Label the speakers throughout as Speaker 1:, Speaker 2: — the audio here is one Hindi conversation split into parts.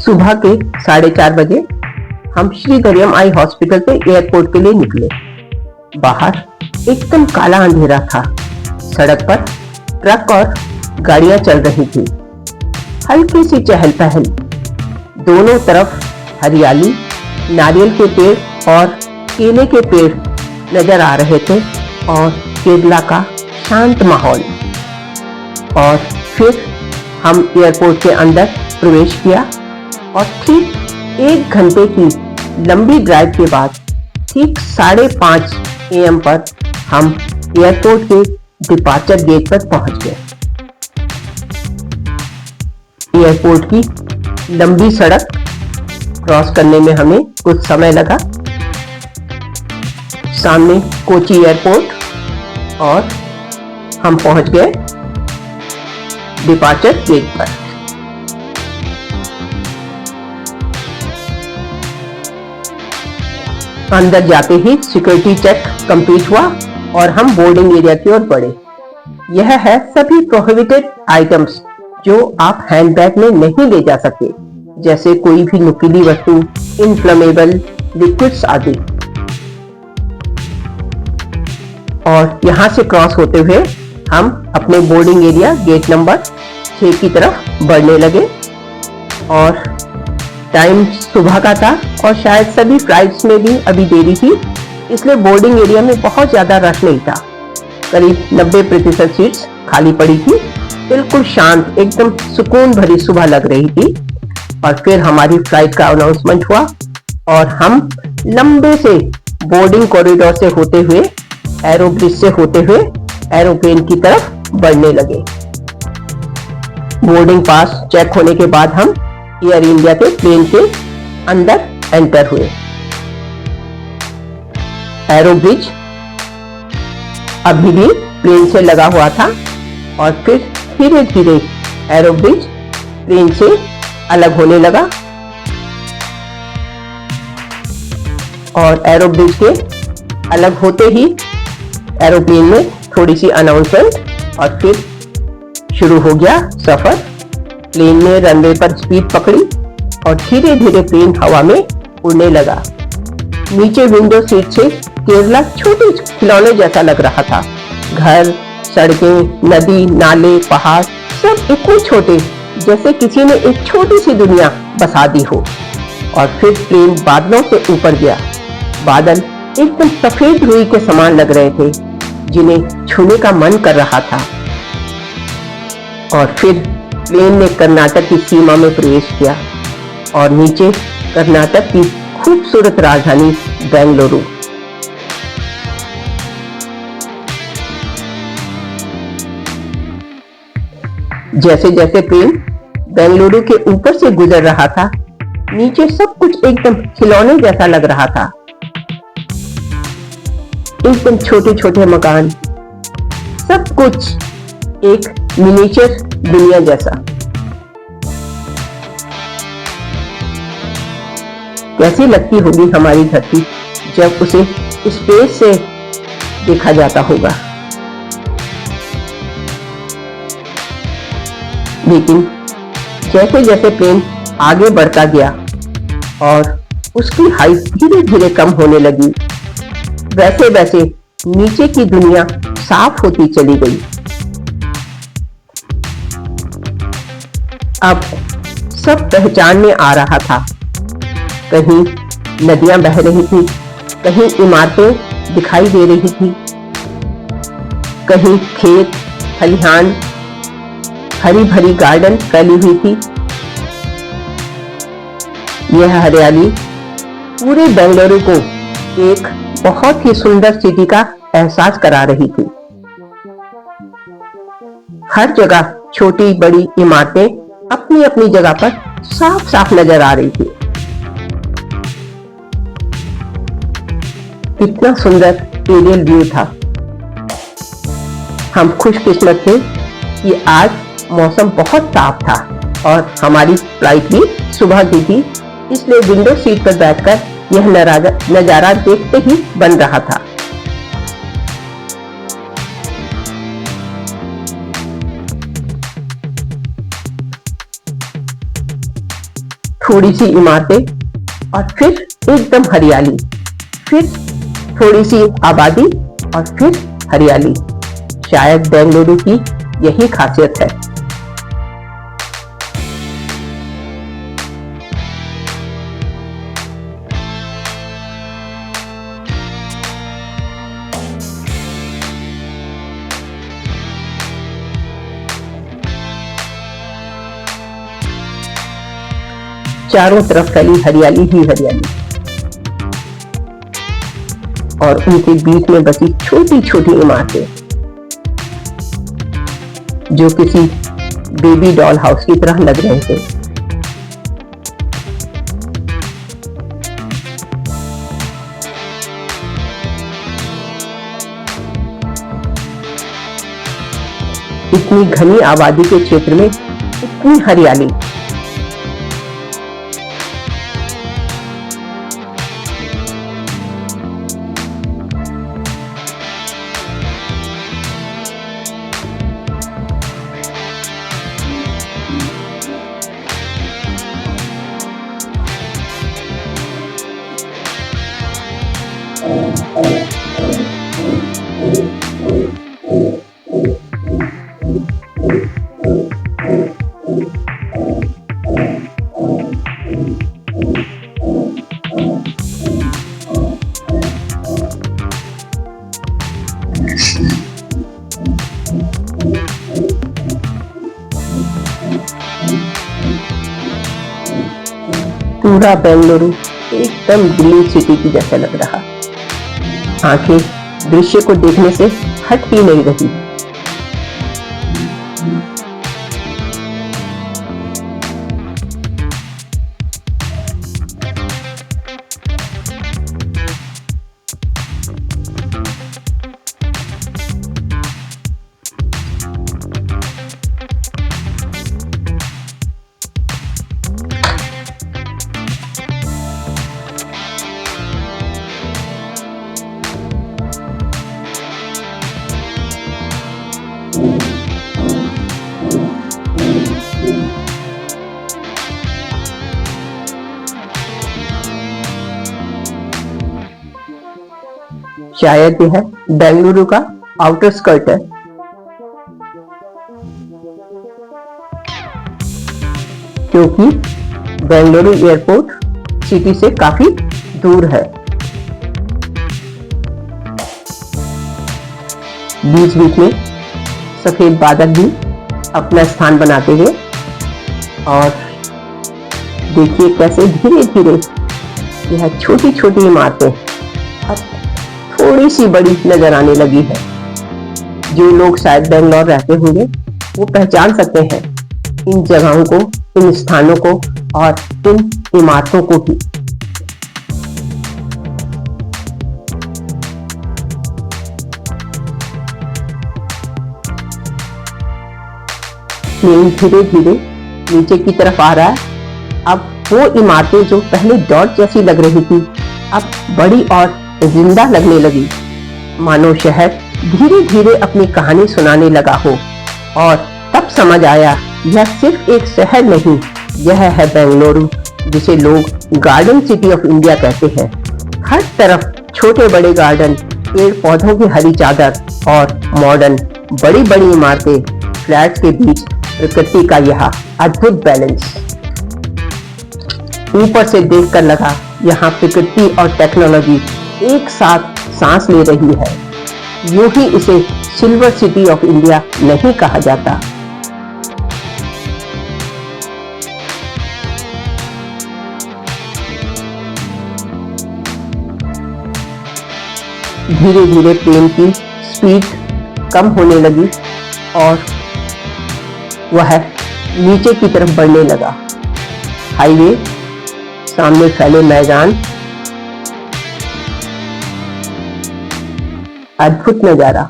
Speaker 1: सुबह के 4:30 बजे हम श्रीधरियम आई हॉस्पिटल से एयरपोर्ट के लिए निकले। बाहर एकदम काला अंधेरा था। सड़क पर ट्रक और गाड़ियां चल रही थी। हल्की सी चहल पहल, दोनों तरफ हरियाली, नारियल के पेड़ और केले के पेड़ नजर आ रहे थे और केरला का शांत माहौल। और फिर हम एयरपोर्ट के अंदर प्रवेश किया और ठीक 1 घंटे की लंबी ड्राइव के बाद ठीक 5:30 AM पर हम एयरपोर्ट के डिपार्चर गेट पर पहुंच गए। एयरपोर्ट की लंबी सड़क क्रॉस करने में हमें कुछ समय लगा। सामने कोची एयरपोर्ट और हम पहुंच गए डिपार्चर गेट पर। अंदर जाते ही सिक्योरिटी चेक कंप्लीट हुआ और हम बोर्डिंग एरिया की ओर बढ़े। यह है सभी प्रोहिबिटेड आइटम्स जो आप हैंडबैग में नहीं ले जा सकते, जैसे कोई भी नुकीली वस्तु, इनफ्लेमेबल लिक्विड्स आदि। और यहां से क्रॉस होते हुए हम अपने बोर्डिंग एरिया गेट नंबर 6 की तरफ बढ़ने लगे। और टाइम सुबह का था और शायद सभी फ्लाइट्स में भी अभी देरी थी, इसलिए बोर्डिंग एरिया में बहुत ज्यादा रश नहीं था। करीब 90% सीट्स खाली पड़ी थी। बिल्कुल शांत, एकदम सुकून भरी सुबह लग रही थी। और फिर हमारी फ्लाइट का अनाउंसमेंट हुआ और हम लंबे से बोर्डिंग कॉरिडोर से होते हुए, एरो ब्रिज से होते हुए एरोप्लेन की तरफ बढ़ने लगे। बोर्डिंग पास चेक होने के बाद हम एयर इंडिया के प्लेन के अंदर एंटर हुए। एरो ब्रिज अभी भी प्लेन से लगा हुआ था और फिर धीरे धीरे एरो ब्रिज प्लेन से अलग होने लगा और एरो ब्रिज के अलग होते ही एरोप्लेन में थोड़ी सी अनाउंसमेंट और फिर शुरू हो गया सफर। प्लेन ने रनवे पर स्पीड पकड़ी और धीरे धीरे प्लेन हवा में उड़ने लगा। नीचे विंडो सीट से केरला छोटे खिलौने जैसा लग रहा था। घर, सड़कें, नदी, नाले, पहाड़ सब इतने छोटे जैसे किसी ने एक छोटी सी दुनिया बसा दी हो। और फिर प्लेन बादलों से ऊपर गया। बादल एकदम सफेद रुई के समान लग रहे थे, जिन्हें छूने का मन कर रहा था। और फिर प्लेन ने कर्नाटक की सीमा में प्रवेश किया और नीचे कर्नाटक की खूबसूरत राजधानी बेंगलुरु। जैसे जैसे प्लेन बेंगलुरु के ऊपर से गुजर रहा था, नीचे सब कुछ एकदम खिलौने जैसा लग रहा था। एकदम छोटे छोटे मकान, सब कुछ एक मिनिएचर दुनिया जैसा। कैसी लगती होगी हमारी धरती जब उसे स्पेस से देखा जाता होगा। लेकिन जैसे जैसे प्लेन आगे बढ़ता गया और उसकी हाइट धीरे धीरे कम होने लगी, वैसे वैसे नीचे की दुनिया साफ होती चली गई। अब सब पहचान में आ रहा था। कहीं नदियां बह रही थी, कहीं इमारतें दिखाई दे रही थी, कहीं खेत, खलिहान, हरी भरी गार्डन फैली हुई थी। यह हरियाली पूरे बेंगलुरु को एक बहुत ही सुंदर सिटी का एहसास करा रही थी। हर जगह छोटी बड़ी इमारतें अपनी अपनी जगह पर साफ साफ नजर आ रही थी। इतना सुंदर एरियल व्यू था। हम खुशकिस्मत थे कि आज मौसम बहुत साफ था और हमारी फ्लाइट भी सुबह की थी, इसलिए विंडो सीट पर बैठकर यह नजारा देखते ही बन रहा था। थोड़ी सी इमारतें और फिर एकदम हरियाली, फिर थोड़ी सी आबादी और फिर हरियाली। शायद बेंगलुरु की यही खासियत है। चारों तरफ फैली हरियाली ही हरियाली और उनके बीच में बसी छोटी छोटी इमारतें जो किसी बेबी डॉल हाउस की तरह लग रहे थे। इतनी घनी आबादी के क्षेत्र में इतनी हरियाली। पूरा बेंगलुरु एकदम ग्रीन सिटी की जैसा लग रहा। आंखें दृश्य को देखने से हट ही नहीं रही। शायद यह बेंगलुरु का आउटर स्कर्ट है। क्योंकि बेंगलुरु एयरपोर्ट सिटी से काफी दूर है। बीच बीच में सफेद बादल भी अपना स्थान बनाते हुए, और देखिए कैसे धीरे धीरे यह छोटी छोटी इमारतें अब थोड़ी सी बड़ी नजर आने लगी है। जो लोग शायद बेंगलोर रहते होंगे वो पहचान सकते हैं इन जगहों को, इन स्थानों को और इन इमारतों को भी। प्लेन धीरे धीरे नीचे की तरफ आ रहा है। अब वो इमारतें जो पहले डॉट जैसी लग रही थी अब बड़ी और जिंदा लगने लगी, मानो शहर धीरे धीरे अपनी कहानी सुनाने लगा हो। और तब समझ आया यह सिर्फ एक शहर नहीं, यह है बेंगलुरु, जिसे लोग गार्डन सिटी ऑफ इंडिया कहते हैं। हर तरफ छोटे बड़े गार्डन, पेड़ पौधों की हरी चादर और मॉडर्न बड़ी बड़ी इमारतें, फ्लैट्स के बीच प्रकृति का यह अद्भुत बैलेंस। ऊपर से देखकर लगा यहाँ प्रकृति और टेक्नोलॉजी एक साथ सांस ले रही है। यूं ही इसे सिल्वर सिटी ऑफ इंडिया नहीं कहा जाता। धीरे धीरे प्लेन की स्पीड कम होने लगी और वह नीचे की तरफ बढ़ने लगा। हाईवे, सामने फैले मैदान, अद्भुत नजारा।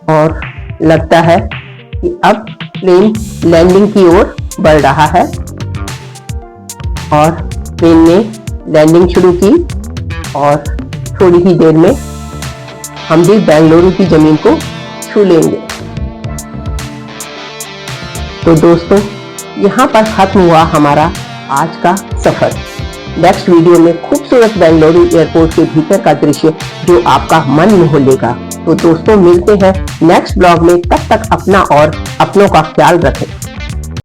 Speaker 1: और लगता है कि अब प्लेन लैंडिंग की ओर बढ़ रहा है। और प्लेन ने लैंडिंग शुरू की और थोड़ी ही देर में हम भी बेंगलुरु की जमीन को छू लेंगे। तो दोस्तों, यहाँ पर खत्म हुआ हमारा आज का सफर। नेक्स्ट वीडियो में खूबसूरत बेंगलुरु एयरपोर्ट के भीतर का दृश्य जो आपका मन मोह लेगा। तो दोस्तों, मिलते हैं नेक्स्ट ब्लॉग में। तब तक अपना और अपनों का ख्याल रखें।